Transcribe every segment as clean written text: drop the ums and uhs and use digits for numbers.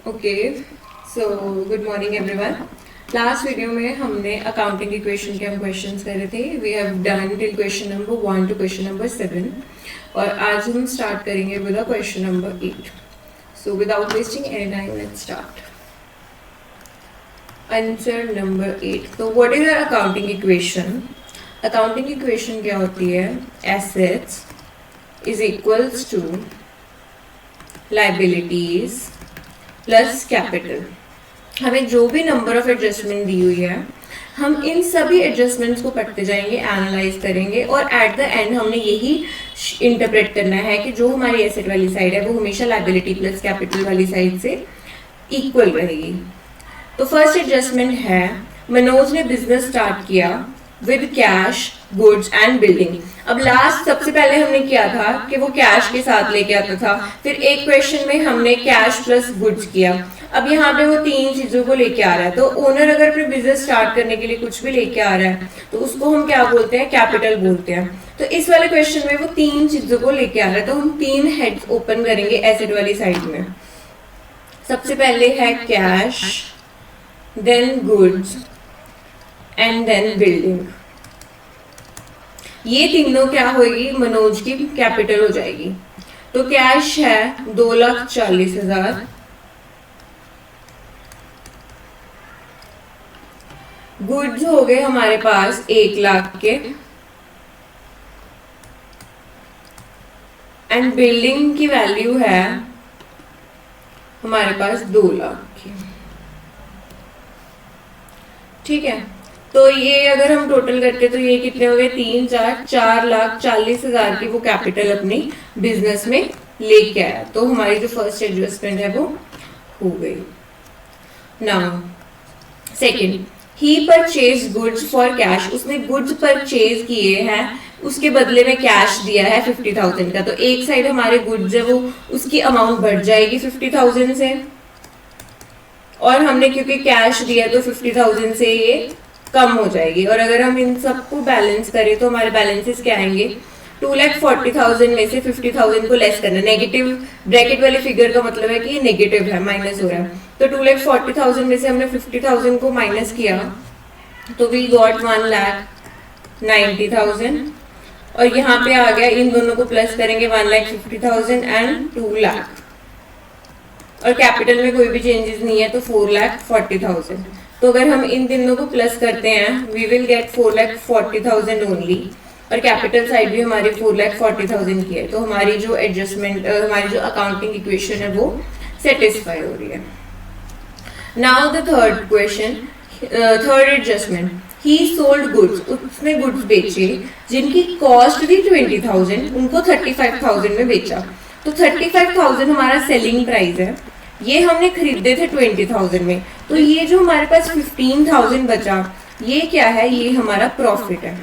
Okay, so good morning everyone. Last video में हमने accounting equation के हम क्वेश्चंस कर रहे थे। We have done till question number 1 to question number 7 और आज हम स्टार्ट करेंगे with question number 8। So without wasting any time let's start. Answer number 8। तो what is accounting equation? Accounting equation क्या होती है? Assets is equals to liabilities plus capital. हमें जो भी नंबर ऑफ एडजस्टमेंट दी हुई है, हम इन सभी एडजस्टमेंट्स को पढ़ते जाएंगे, एनालाइज करेंगे और एट द एंड हमने यही इंटरप्रेट करना है कि जो हमारी एसेट वाली साइड है वो हमेशा लायबिलिटी प्लस कैपिटल वाली साइड से इक्वल रहेगी। तो फर्स्ट एडजस्टमेंट है, मनोज ने बिजनेस स्टार्ट किया with cash goods and building. अब लास्ट सबसे पहले हमने किया था कि वो कैश के साथ लेके आता था, फिर एक क्वेश्चन में हमने कैश प्लस गुड्स किया। अब यहाँ पे वो तीन चीजों को लेके आ रहा है। तो ओनर अगर अपने बिजनेस स्टार्ट करने के लिए कुछ भी लेके आ रहा है तो उसको हम क्या बोलते हैं? कैपिटल बोलते हैं। तो इस वाले क्वेश्चन में वो तीन चीजों को लेके आ रहा है, तो हम तीन हेड्स ओपन करेंगे एसेट वाली साइड में। सबसे पहले है cash, then goods and then building. ये तीनों क्या होगी? मनोज की कैपिटल हो जाएगी। तो कैश है 2,40,000, गुड्स हो गए हमारे पास 1,00,000 के, एंड बिल्डिंग की वैल्यू है हमारे पास 2,00,000 की। ठीक है, तो ये अगर हम टोटल करते तो ये कितने हो गए? 3 4 4,40,000 की वो कैपिटल अपनी बिजनेस में लेके आया। तो हमारी जो फर्स्ट एडजस्टमेंट है वो हो गई। Now second, he purchase goods for cash. उसने गुड्स परचेज किए हैं, उसके बदले में कैश दिया है 50,000 का। तो एक साइड हमारे गुड्स है वो उसकी अमाउंट बढ़ जाएगी 50,000 से, और हमने क्योंकि कैश दिया तो 50,000 से ये कम हो जाएगी। और अगर हम इन सबको बैलेंस करें तो हमारे बैलेंसेस क्या आएंगे? 2,40,000 में से 50,000 को लेस करना। नेगेटिव ब्रैकेट वाली फिगर का मतलब है कि ये नेगेटिव है, माइनस हो रहा है। तो 2,40,000 में से हमने 50,000 को माइनस किया तो वी गॉट 1,90,000। और यहाँ पे आ गया, इन दोनों को प्लस करेंगे 1,50,000 एंड 2,00,000। और कैपिटल में कोई भी चेंजेस नहीं है तो 4,40,000। तो अगर हम इन तीनों को प्लस करते हैं वी विल गेट 4,40,000 ओनली, और कैपिटल साइड भी हमारी 4,40,000 की है। तो हमारी जो एडजस्टमेंट हमारी जो अकाउंटिंग इक्वेशन है वो सेटिस्फाई हो रही है। Now the third question, third adjustment, he sold goods. उसने गुड्स बेचे जिनकी कॉस्ट थी 20,000, उनको 35,000 में बेचा। तो 35,000 हमारा सेलिंग प्राइस है, ये हमने खरीदे थे 20,000 में। तो ये जो हमारे पास 15,000 बचा, ये क्या है? ये हमारा प्रॉफिट है।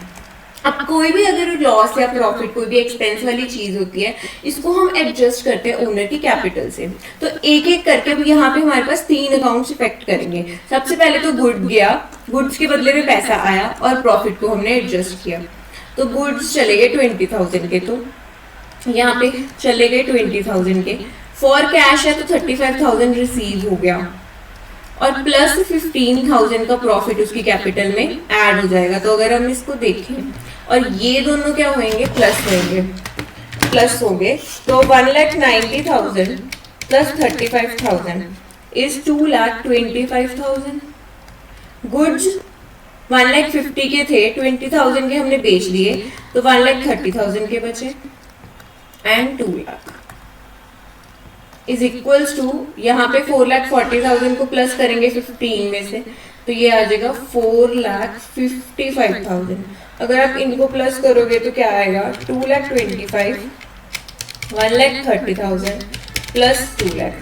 अब कोई भी अगर लॉस या प्रॉफिट, कोई भी एक्सपेंस वाली चीज होती है, इसको हम एडजस्ट करते हैं ओनर की कैपिटल से। तो एक एक करके यहाँ पे हमारे पास 3 अकाउंट्स इफेक्ट करेंगे। सबसे पहले तो गुड गया, गुड्स के बदले में पैसा आया और प्रॉफिट को हमने एडजस्ट किया। तो गुड्स चले गए 20,000 के, तो यहाँ पे चले गए 20,000 के। फॉर कैश है तो 35,000 रिसीव हो गया, और प्लस 15,000 का प्रॉफिट उसकी कैपिटल में ऐड हो जाएगा। तो अगर हम इसको देखें और ये दोनों क्या होंगे? प्लस होंगे, प्लस होंगे। तो 1,90,000 प्लस 35,000 इज 2,25,000। गुड्स 1,50,000 के थे, 20,000 के हमने बेच दिए तो 1,30,000 के बचे, एंड 2,00,000 इज इक्वल्स टू, यहाँ पे 4,40,000 को प्लस करेंगे 15 में से तो ये आ जाएगा 4,55,000। अगर आप इनको प्लस करोगे तो क्या आएगा? 2,25,000, 1,30,000 plus 2,00,000।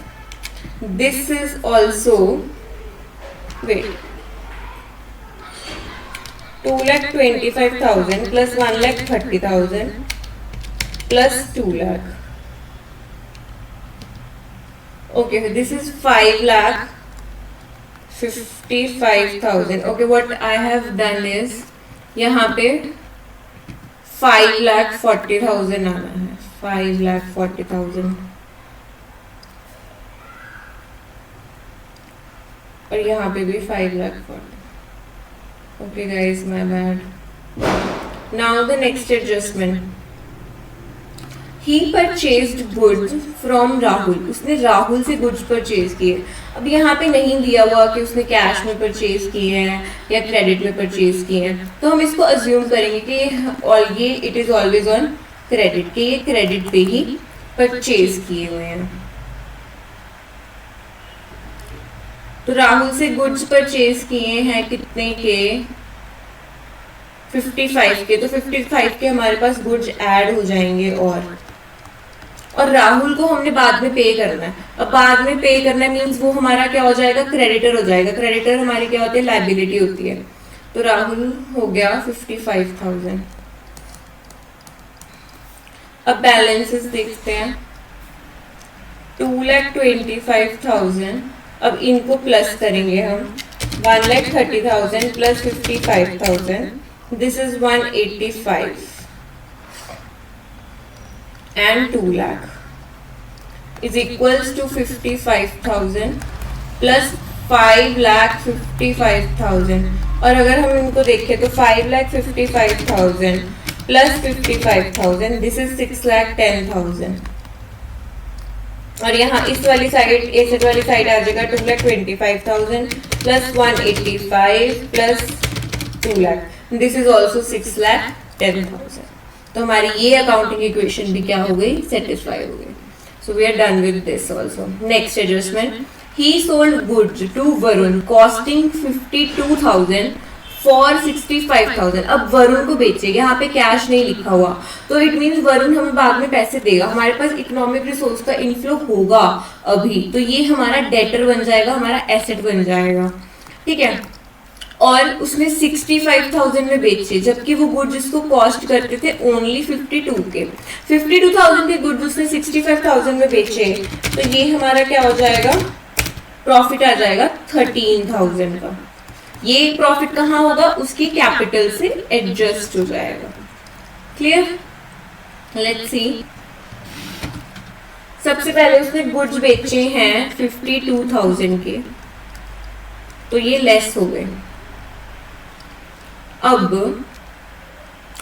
This is also, wait, 2,25,000 plus 1,30,000 plus 2,00,000. Okay, this is 5,55,000. Okay, what I have done is यहाँ पे 5,40,000 आना है, 5,40,000। और यहाँ पे भी 5 lakh 40. Okay guys, my bad. Now the next adjustment. He purchased goods from Rahul. उसने राहुल से गुड्स परचेज किए. अब यहाँ पे नहीं दिया हुआ कि उसने कैश में परचेज किए हैं या क्रेडिट में परचेज किए हैं, तो हम इसको अज्यूम करेंगे कि और ये it is always on credit, कि ये क्रेडिट पे ही परचेज किए हुए हैं. तो राहुल से गुड्स परचेज किए हैं कितने के? 55 के. तो 55 के हमारे पास गुड्स ऐड हो जाएंगे और राहुल को हमने बाद में पे करना है. अब बाद में पे करना मीन्स वो हमारा क्या हो जाएगा? क्रेडिटर हो जाएगा. क्रेडिटर हमारी क्या होती है? लायबिलिटी होती है. तो राहुल हो गया 55,000. अब बैलेंसेस देखते हैं. 2,25,000. अब इनको प्लस करेंगे हम. 1,30,000 plus 55,000. This is 185 and 2 lakh is equals to 55,000 plus 5,55,000. और अगर हम इनको देखें तो 5,55,000 plus 55,000 this is 6,10,000. और यहाँ इस वाली साइड, एसेट वाली साइड आ जाएगा 2,25,000 plus 185 plus 2 lakh. This is also 6,10,000. तो हमारी ये अकाउंटिंग इक्वेशन भी क्या हो गई? सेटिस्फाई हो गई. So we are done with this also. Next adjustment. He sold goods to Varun costing 52,000 for 65,000. अब वरुण को बेचेगा. यहाँ पे कैश नहीं लिखा हुआ, तो इट मीन्स वरुण हमें बाद में पैसे देगा. हमारे पास इकोनॉमिक रिसोर्स का इनफ्लो होगा अभी, तो ये हमारा डेटर बन जाएगा, हमारा एसेट बन जाएगा. ठीक है. और उसने 65,000 में बेचे, जबकि वो गुड्स जिसको कॉस्ट करते थे ओनली 52 के. 52,000 के गुड्स उसने 65,000 में बेचे, तो ये हमारा क्या हो जाएगा? प्रॉफिट आ जाएगा 13,000 का. ये प्रॉफिट कहाँ होगा? उसकी कैपिटल से एडजस्ट हो जाएगा. क्लियर? Let's see. सबसे पहले उसने गुड्स बेचे हैं 52,000 के, तो ये लेस हो गए. अब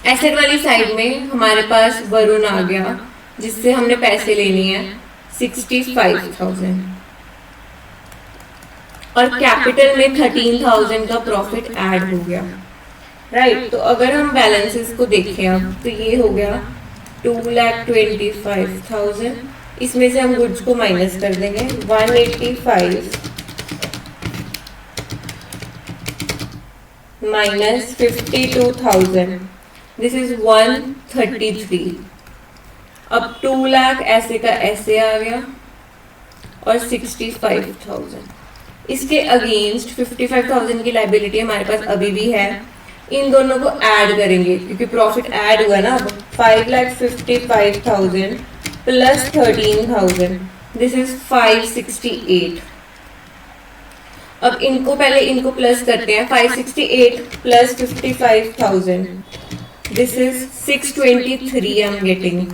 एसेट वाली साइड में हमारे पास वरुण आ गया, जिससे हमने पैसे लेने हैं 65,000 और कैपिटल में 13,000 का प्रॉफिट ऐड हो गया. राइट. तो अगर हम बैलेंसेस को देखें अब, तो ये हो गया 2,25,000. इसमें से हम गुड्स को माइनस कर देंगे. 185 minus 52,000. This is 133. अब 2 लाख ऐसे का ऐसे आ गया और 65,000. इसके अगेंस्ट 55,000 की लायबिलिटी हमारे पास अभी भी है. इन दोनों को ऐड करेंगे क्योंकि प्रॉफिट ऐड हुआ ना. अब 5,55,000 प्लस 13,000. This is 568. अब इनको पहले इनको प्लस करते हैं. 568 plus 55,000. This is 623 I am getting.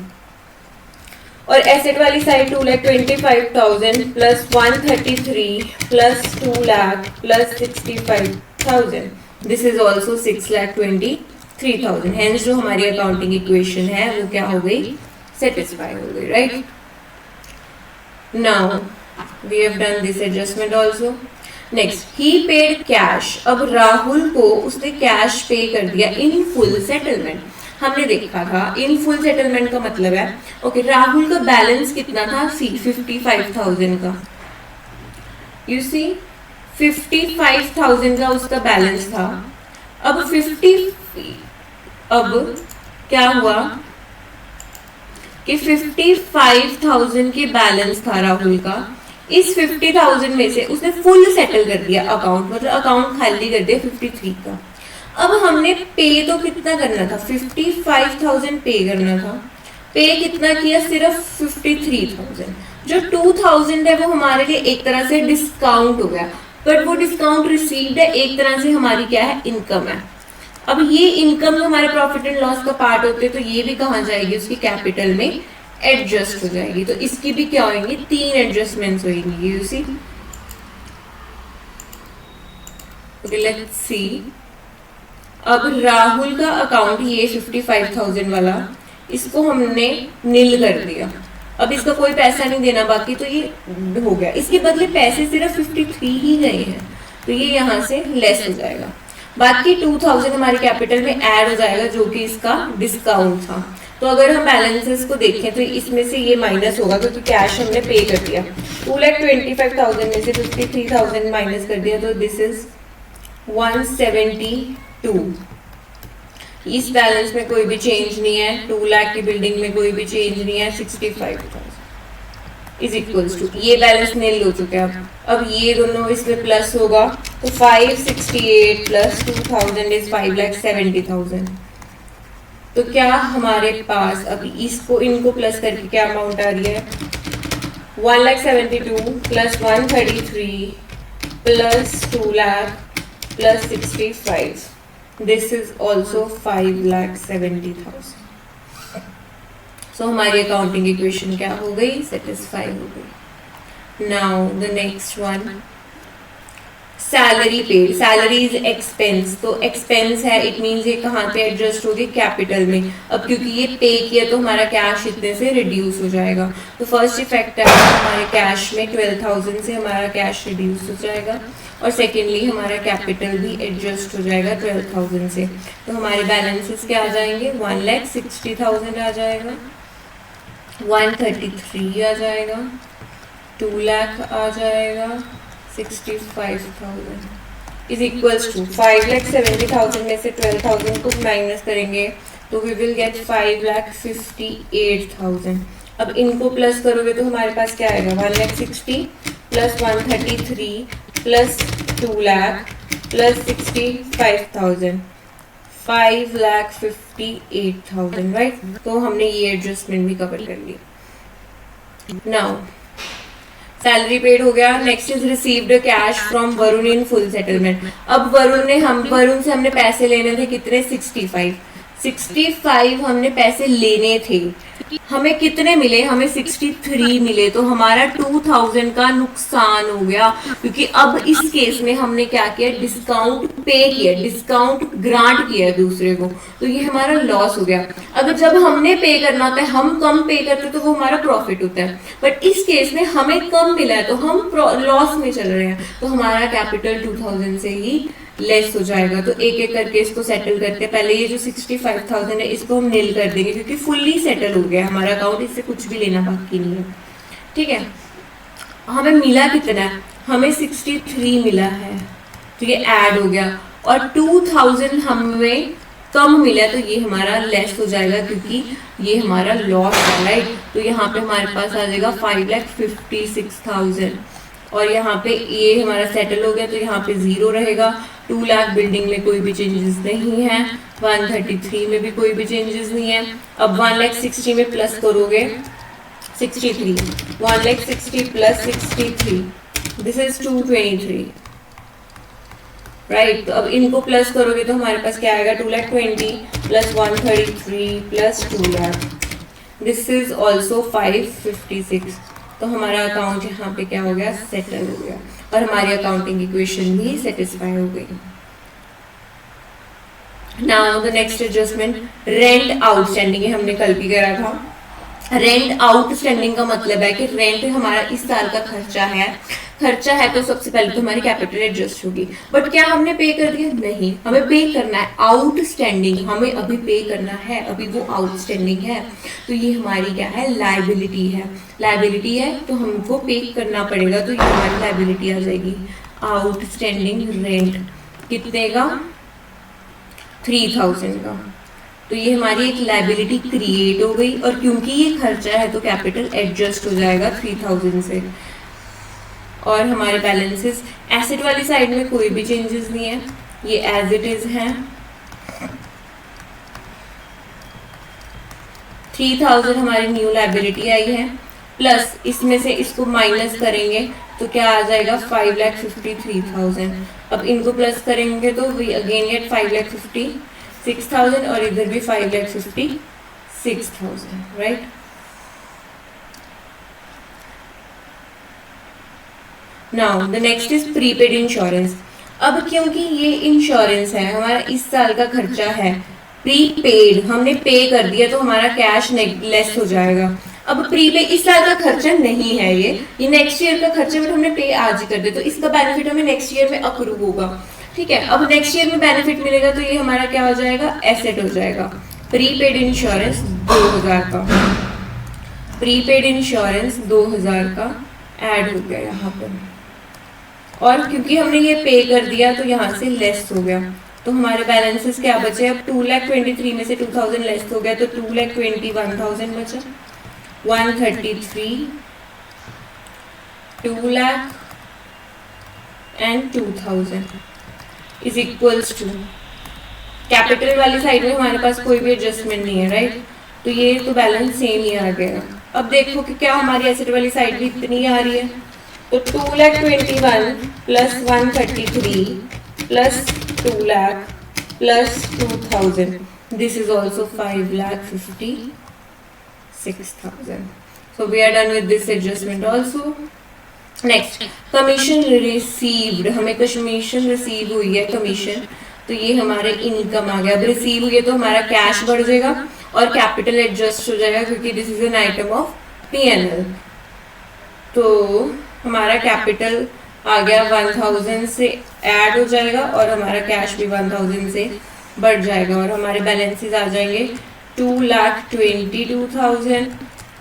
और एसेट वाली side 2,25,000 plus 133 plus 2 lakh plus 65,000. This is also 6,23,000. Hence जो हमारी अकाउंटिंग इक्वेशन है वो क्या हो गई? सेटिस्फाई हो गई. Right. Now we have done this adjustment also. Next, he paid cash. अब राहुल को उसने कैश पे कर दिया इन फुल सेटलमेंट. हमने देखा था इन फुल सेटलमेंट का मतलब है ओके राहुल का बैलेंस कितना था? 55,000 का. यू सी 55,000 का उसका बैलेंस था. अब क्या हुआ कि 55,000 के बैलेंस था राहुल का. इस 50,000 में से उसने फुल सेटल कर दिया अकाउंट, मतलब अकाउंट खाली कर दिया 53 का. अब हमने पे तो कितना करना था? 55,000 पे करना था. पे कितना किया? सिर्फ 53,000. जो 2,000 है वो हमारे लिए एक तरह से डिस्काउंट हो गया, बट वो डिस्काउंट रिसीव्ड है, एक तरह से हमारी क्या है? इनकम है. अब ये इनकम जो हमारे प्रॉफिट एंड लॉस का पार्ट होते हैं, तो ये भी कहाँ जाएगी? उसकी कैपिटल में एडजस्ट हो जाएगी. तो इसकी भी क्या होंगी? 3 एडजस्टमेंट्स होंगी. You see okay let's see. अब राहुल का अकाउंट ये 55,000 वाला, इसको हमने नील कर दिया। अब इसका कोई पैसा नहीं देना बाकी, तो ये हो गया। इसके बदले पैसे सिर्फ 53 ही गए हैं, तो ये यहाँ से लेस हो जाएगा। बाकी 2000 हमारे कैपिटल में ऐड हो जाएगा, जो कि इसका डिस्काउंट था। तो अगर हम बैलेंसेस को देखें तो इसमें से ये माइनस होगा, क्योंकि कैश हमने पे कर दिया। 2,25,000 में से 53,000 माइनस कर दिया, तो दिस इज 172। इस बैलेंस में कोई भी चेंज नहीं है, 2 लाख की बिल्डिंग में कोई भी चेंज नहीं है। 65,000 इज इक्वल्स टू, ये बैलेंस नील हो चुके हैं। अब ये दोनों इसमें प्लस होगा, तो 568 प्लस 2000 इज 5,70,000। तो क्या हमारे पास अब इसको इनको प्लस करके क्या अमाउंट आ रही है? 1,72 plus 133 plus 2 lakh plus 65, this is also 5,70,000। सो हमारी अकाउंटिंग इक्वेशन क्या हो गई? सेटिस्फाई हो गई। Now the next one, salary paid. Salary is expense, तो एक्सपेंस है, इट मींस ये कहाँ पे एडजस्ट होगी? कैपिटल में। अब क्योंकि ये पे किया तो हमारा कैश इतने से रिड्यूस हो जाएगा। तो फर्स्ट इफेक्ट है हमारे कैश में 12,000 से हमारा कैश रिड्यूस हो जाएगा, और सेकेंडली हमारा कैपिटल भी एडजस्ट हो जाएगा 12,000 से। तो हमारे बैलेंसेस क्या आ जाएंगे? 1,60,000 आ जाएगा, 133 आ जाएगा, 2 लाख आ जाएगा, 65,000 इज इक्वल्स टू 5,70,000 में से 12,000 को माइनस करेंगे तो वी विल गेट 5,58,000। अब इनको प्लस करोगे तो हमारे पास क्या आएगा? 1,60,000 plus 133 plus 2 lakh plus 65,000, 5,58,000, right. तो हमने ये एडजस्टमेंट भी कवर कर ली। नाउ सैलरी पेड हो गया। Next is received cash from Varun in full settlement. अब वरुण से हमने पैसे लेने थे, कितने? 65 हमने पैसे लेने थे। हमें कितने मिले? हमें 63 मिले, तो हमारा 2000 का नुकसान हो गया, क्योंकि अब इस केस में हमने क्या किया? डिस्काउंट पे किया, डिस्काउंट ग्रांट किया दूसरे को, तो ये हमारा लॉस हो गया। अगर जब हमने पे करना होता है, हम कम पे करते तो वो हमारा प्रॉफिट होता है, बट इस केस में हमें कम मिला है तो हम लॉस में चल रहे हैं, तो हमारा कैपिटल 2000 से ही लेस हो जाएगा। तो एक एक करके इसको सेटल करते हैं। पहले ये जो 65,000 है इसको हम नील कर देंगे, क्योंकि फुल्ली सेटल हो गया हमारा अकाउंट, इससे कुछ भी लेना बाकी नहीं है, ठीक है। हमें मिला कितना है? हमें 63 मिला है, तो ये ऐड हो गया, और 2000 हमें कम मिला, तो ये हमारा लेस हो जाएगा, क्योंकि ये हमारा लॉस है, राइट। तो यहाँ पे हमारे पास आ जाएगा 5,56,000, और यहाँ पे ये हमारा सेटल हो गया, तो यहाँ पे 0 रहेगा। 2 लाख बिल्डिंग में कोई भी चेंजेस नहीं है, 133 में भी कोई भी चेंजेस नहीं है। अब 1,60,000 में प्लस करोगे 63, 1,60,000 प्लस 63, दिस इज 223, राइट। तो अब इनको प्लस करोगे तो हमारे पास क्या आएगा? 2,20,000 plus 133 plus 2 lakh, this is also 556। तो हमारा अकाउंट यहाँ पे क्या हो गया? सेटल हो गया, और हमारी अकाउंटिंग इक्वेशन भी सेटिस्फाई हो गई। Now the next adjustment, rent outstanding, हमने कल भी करा था। रेंट आउटस्टैंडिंग का मतलब है कि रेंट हमारा इस साल का खर्चा है, तो सबसे पहले तो हमारी कैपिटल एडजस्ट होगी। बट क्या हमने पे कर दिया? नहीं, हमें पे करना है। आउटस्टैंडिंग हमें अभी पे करना है, अभी वो आउटस्टैंडिंग है, तो ये हमारी क्या है? लायबिलिटी है। लायबिलिटी है तो हमको पे करना पड़ेगा, तो ये हमारी लायबिलिटी आ जाएगी। आउटस्टैंडिंग रेंट कितने का? 3,000 का। तो ये हमारी एक लायबिलिटी क्रिएट हो गई, और क्योंकि ये खर्चा है तो कैपिटल एडजस्ट हो जाएगा 3,000 से। और हमारे बैलेंसेस एसेट वाली साइड में कोई भी चेंजेस नहीं है, ये एज इट इज है। 3,000 हमारी न्यू लायबिलिटी आई है, प्लस इसमें से इसको माइनस करेंगे तो क्या आ जाएगा? 5,53,000। अब इनको प्लस करेंगे तो वी अगेन गेट 5,56,000, और इधर भी 5,56,000, right. Now the next is prepaid insurance. अब क्योंकि ये इंश्योरेंस है, हमारा इस साल का खर्चा है, प्रीपेड हमने पे कर दिया तो हमारा कैश लेस हो जाएगा। अब प्रीपे इस साल का खर्चा नहीं है, ये नेक्स्ट ईयर का खर्चा, बट हमने पे आज ही कर दिया तो इसका बेनिफिट हमें नेक्स्ट ईयर में अक्रू होगा। ठीक है, अब नेक्स्ट ईयर में बेनिफिट मिलेगा तो ये हमारा क्या हो जाएगा, एसेट हो जाएगा। प्रीपेड इंश्योरेंस 2000 का, प्रीपेड इंश्योरेंस 2000 का ऐड हो गया यहाँ पर, और क्योंकि हमने ये पे कर दिया तो यहाँ से लेस हो गया, तो हमारे बैलेंसेस क्या बचे, अब 2,23,000 में से 2000 लेस हो गया तो 2,21,000 बचा। 133, 2 lakh and 2000 is equals to, capital वाली साइड में हमारे पास कोई भी एडजस्टमेंट नहीं है, राइट, तो ये तो बैलेंस सेम ही आ गया। अब देखो कि क्या हमारी एसेट वाली साइड भी इतनी आ रही है, तो 2,21,000 plus 133 plus 2 lakh plus 2000, this is also 5,56,000. So we are done with this adjustment also. Next, commission received, हमें कमीशन रिसीव हुई है कमीशन, तो ये हमारे इनकम आ गया। अब रिसीव हुई है तो हमारा कैश बढ़ जाएगा और कैपिटल एडजस्ट हो जाएगा क्योंकि this is an item of P&L। तो हमारा कैपिटल आ गया 1000 से ऐड हो जाएगा और हमारा कैश भी 1000 से बढ़ जाएगा और हमारे बैलेंसेस आ जाएंगे 2,22,000,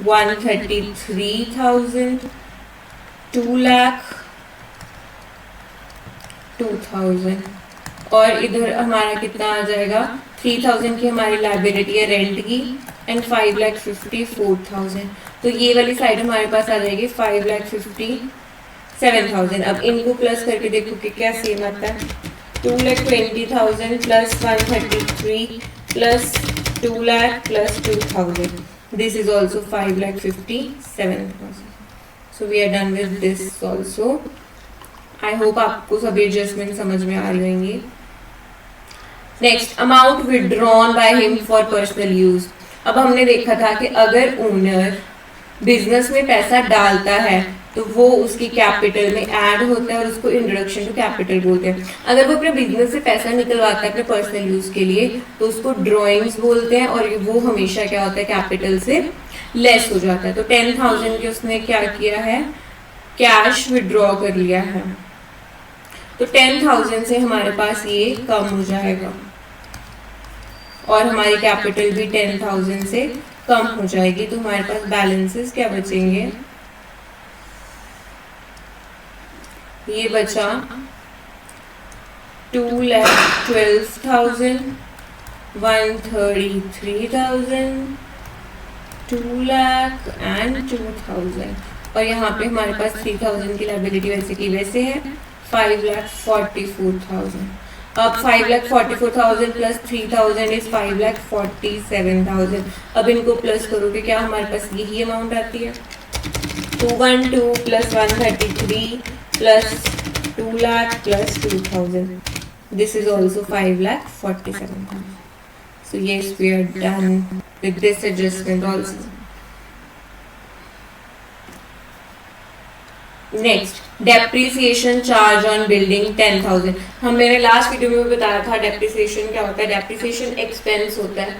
133,000, 2,02,000 और इधर हमारा कितना आ जाएगा, 3,000 की हमारी लाइबिलिटी है रेंट की एंड 5,54,000, तो ये वाली साइड हमारे पास आ जाएगी 5,57,000। अब इनको प्लस करके देखो कि क्या सेम आता है, 2,20,000 plus 133 plus 2 lakh plus 2,000, this is also 5,57,000। So we are done with this also. I hope आपको सभी एडजस्टमेंट समझ में आ रही होंगी। Next, amount withdrawn by him for personal use. अब हमने देखा था कि अगर ओनर बिजनेस में पैसा डालता है तो वो उसकी कैपिटल में ऐड होता है और उसको इंट्रोडक्शन टू कैपिटल बोलते हैं। अगर वो अपने बिजनेस से पैसा निकलवाता है अपने पर्सनल यूज के लिए तो उसको ड्रॉइंग्स बोलते हैं और वो हमेशा क्या होता है, कैपिटल से लेस हो जाता है। तो 10,000 के उसने क्या किया है, कैश विड्रॉ कर लिया है, तो 10,000 से हमारे पास ये कम हो जाएगा और हमारी कैपिटल भी 10,000 से कम हो जाएगी, तो हमारे पास बैलेंसेस क्या बचेंगे, ये बचा 2,12,000, 133,000, 2 लाख एंड 2,000 और यहाँ पे हमारे पास 3,000 की लायबिलिटी वैसे की वैसे है, 5,44,000। अब 5,44,000 प्लस 3,000 इज 5,47,000। अब इनको प्लस करोगे क्या हमारे पास यही अमाउंट आती है, 212 plus 133 plus 2 lakh plus 2,000, this is also 5,47,000। So yes, we are done with this adjustment also. Next, depreciation charge on building 10,000। हम मैंने लास्ट वीडियो में बताया था डेप्रिसिएशन क्या होता है। डेप्रिसिएशन एक्सपेंस होता है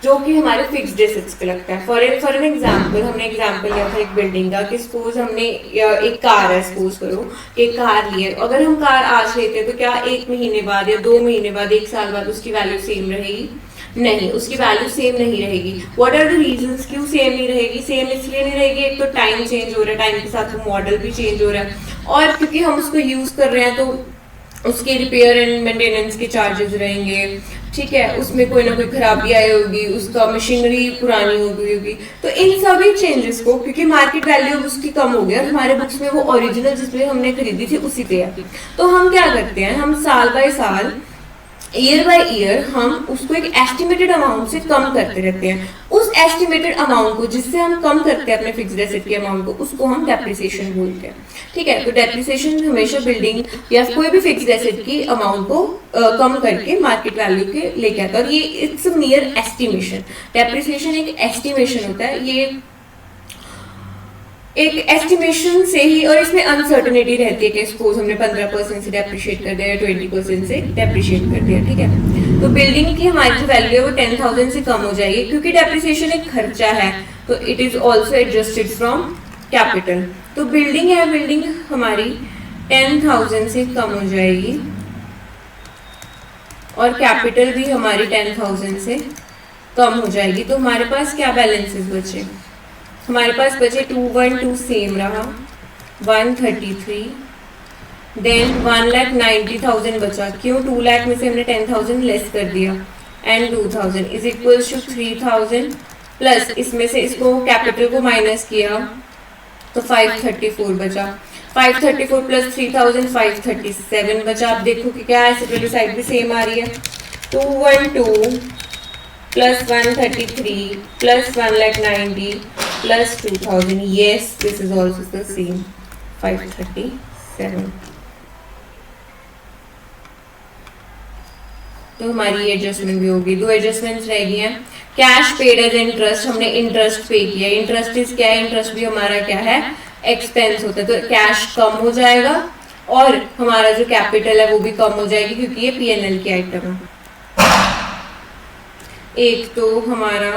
जो कि हमारे फिक्स्ड एसेट्स पे लगता है। फॉर एन एग्जांपल, हमने एग्जांपल लिया था एक बिल्डिंग का कि सपोज हमने एक कार है, सपोज करो एक कार ली है, अगर हम कार आज लेते हैं तो क्या 1 महीने बाद या 2 महीने बाद 1 साल बाद उसकी वैल्यू सेम रहेगी? नहीं, उसकी वैल्यू सेम नहीं रहेगी। व्हाट आर द रीजंस क्यों सेम नहीं रहेगी? सेम इसलिए नहीं रहेगी, एक तो टाइम चेंज हो रहा है, टाइम के साथ वो मॉडल भी चेंज हो रहा है, और क्योंकि हम उसको यूज कर रहे हैं तो उसके रिपेयर एंड मेंटेनेंस के चार्जेस रहेंगे, ठीक है, उसमें कोई ना कोई खराबी आई होगी, उसका मशीनरी पुरानी हो गई होगी, तो इन सभी चेंजेस को क्योंकि मार्केट वैल्यू उसकी कम हो गया, हमारे बुक्स में वो ओरिजिनल जिसमें हमने खरीदी थी उसी पे है, तो हम क्या करते हैं, हम साल बाय साल ईयर बाय ईयर हम उसको एक एस्टिमेटेड अमाउंट से कम करते रहते हैं। उस एस्टिमेटेड अमाउंट को जिससे हम कम करते हैं अपने फिक्स्ड एसेट के अमाउंट को, उसको हम डेप्रिसिएशन बोलते हैं। ठीक है, तो डेप्रिसिएशन हमेशा बिल्डिंग या कोई भी फिक्स्ड एसेट की अमाउंट को कम करके मार्केट वैल्यू के लेके आता है, और ये इट्स नियर एस्टिमेशन। डेप्रिसिएशन एक एस्टिमेशन होता है, ये एक एस्टिमेशन से ही, और इसमें अनसर्टेनिटी रहती है कि सपोज हमने 15% से डेप्रिशिएट कर दिया या 20% से डेप्रिशिएट कर दिया, ठीक है। तो बिल्डिंग की हमारी जो वैल्यू है वो 10,000 से कम हो जाएगी, क्योंकि डेप्रिसिएशन एक खर्चा है, तो it is also adjusted from capital. तो बिल्डिंग है, बिल्डिंग हमारी 10,000 से कम हो जाएगी और कैपिटल भी हमारी 10,000 से कम हो जाएगी। तो हमारे पास क्या बैलेंसेस बचे? हमारे पास बचे 212 सेम रहा, 133, देन 1,90,000 बचा। क्यों? 2 लाख में से हमने 10,000 लेस कर दिया, and 2,000 is equals to 3,000 plus इसमें से इसको कैपिटल को माइनस किया तो 534 बचा। 534 प्लस 3,000 537 बचा। आप देखो कि क्या एसेट वाली साइड भी सेम आ रही है। 212 plus 133 plus 1,90,000 plus 2,000, yes this is also the same 537। तो हमारी ये एडजस्टमेंट भी होगी। 2 एडजस्टमेंट्स रह गई हैं। कैश पेड एज इंटरेस्ट, हमने इंटरेस्ट पे किया। इंटरेस्ट इज क्या है? इंटरेस्ट भी हमारा क्या है? एक्सपेंस होता है। तो कैश कम हो जाएगा और हमारा जो कैपिटल है वो भी कम हो जाएगी, क्योंकि ये पीएनएल की आइटम है। एक तो हमारा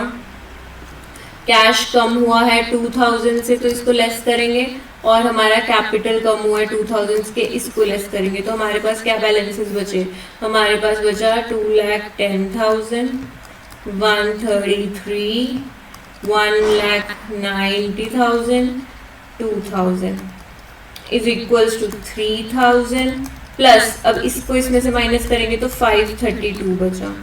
कैश कम हुआ है 2,000 से, तो इसको लेस करेंगे, और हमारा कैपिटल कम हुआ है 2,000 के, इसको लेस करेंगे। तो हमारे पास क्या बैलेंसेस बचे? हमारे पास बचा 2,10,000, 133, 1,90,000, 2,000 इज इक्वल्स टू 3,000 प्लस, अब इसको इसमें से माइनस करेंगे तो 532 बचा।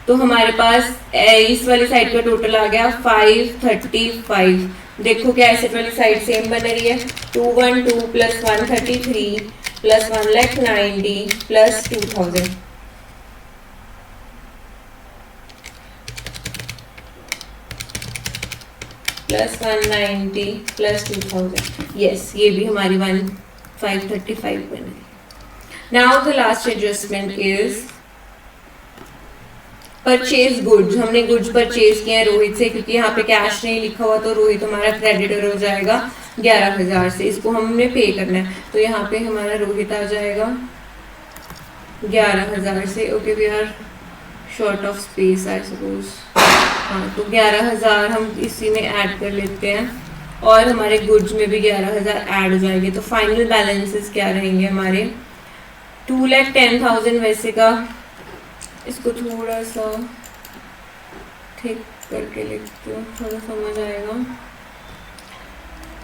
तो हमारे पास इस वाली साइड का टोटल आ गया 535। देखो क्या एसेट वाली साइड सेम बन रही है। 212 plus 133 plus 1,90,000 plus 2,000, plus 190 plus 2,000, yes ये भी हमारी 535 बन रही। Now the last adjustment is purchase goods. हमने गुड्स परचेज किए हैं रोहित से, क्योंकि यहाँ पे कैश नहीं लिखा हुआ, तो रोहित हमारा क्रेडिटर हो जाएगा 11,000 से। इसको हमने पे करना है, तो यहाँ पे हमारा रोहित आ जाएगा 11,000 से। Okay, we are short of space I suppose. हाँ, तो 11,000 हम इसी में ऐड कर लेते हैं, और हमारे गुड्स में भी 11,000 ऐड हो जाएंगे। तो फाइनल बैलेंसेस क्या रहेंगे हमारे? 2,10,000 वैसे का, इसको थोड़ा सा ठीक करके लिखती हूँ, थोड़ा समझ आएगा।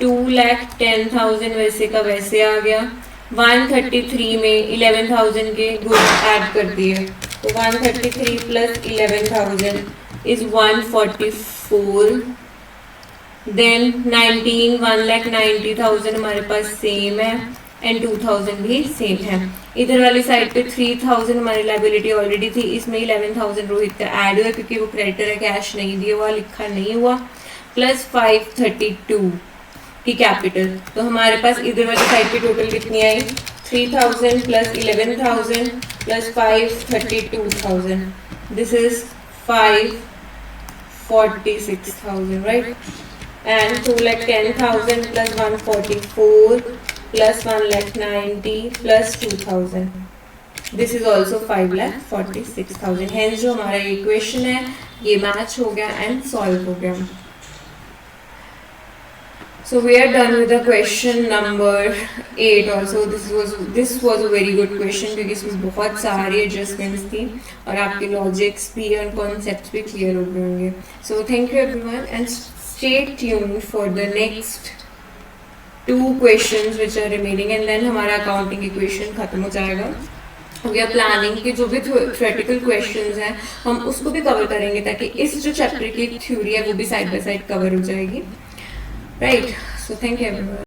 2,10,000 वैसे का वैसे आ गया। 133 में 11,000 के गुड्स ऐड कर दिए, तो 133 प्लस 11,000 इज 144। देन 19 1,90,000 हमारे पास सेम है, एंड 2,000 भी सेम है। इधर वाली साइड पे 3,000 हमारी लायबिलिटी ऑलरेडी थी, इसमें 11,000 रोहित का ऐड हुआ, क्योंकि वो क्रेडिटर है, कैश नहीं दिया हुआ, लिखा नहीं हुआ, प्लस 532 की कैपिटल। तो हमारे पास इधर वाली साइड पे टोटल कितनी आई? 3,000 plus 11,000 plus 532,000, this is 546,000, right? And 2,10,000 plus 144 plus 1,90,000 plus 2,000, this is also 5,46,000। hence जो हमारा इक्वेशन है ये मैच हो गया एंड सॉल्व हो गया। So we are done with the question number 8 also. This was a very good question, क्योंकि इसमें बहुत सारी एडजस्टमेंट्स थी और आपके लॉजिक्स भी और कॉन्सेप्ट्स भी क्लियर हो गए होंगे। So thank you everyone and stay tuned for the next 2 questions which are remaining, and then हमारा अकाउंटिंग इक्वेशन खत्म हो जाएगा। वी आर प्लानिंग के जो भी थ्योरेटिकल क्वेश्चंस हैं हम उसको भी कवर करेंगे, ताकि इस जो चैप्टर की थ्योरी है वो भी साइड बाय साइड कवर हो जाएगी, right? So thank you everyone.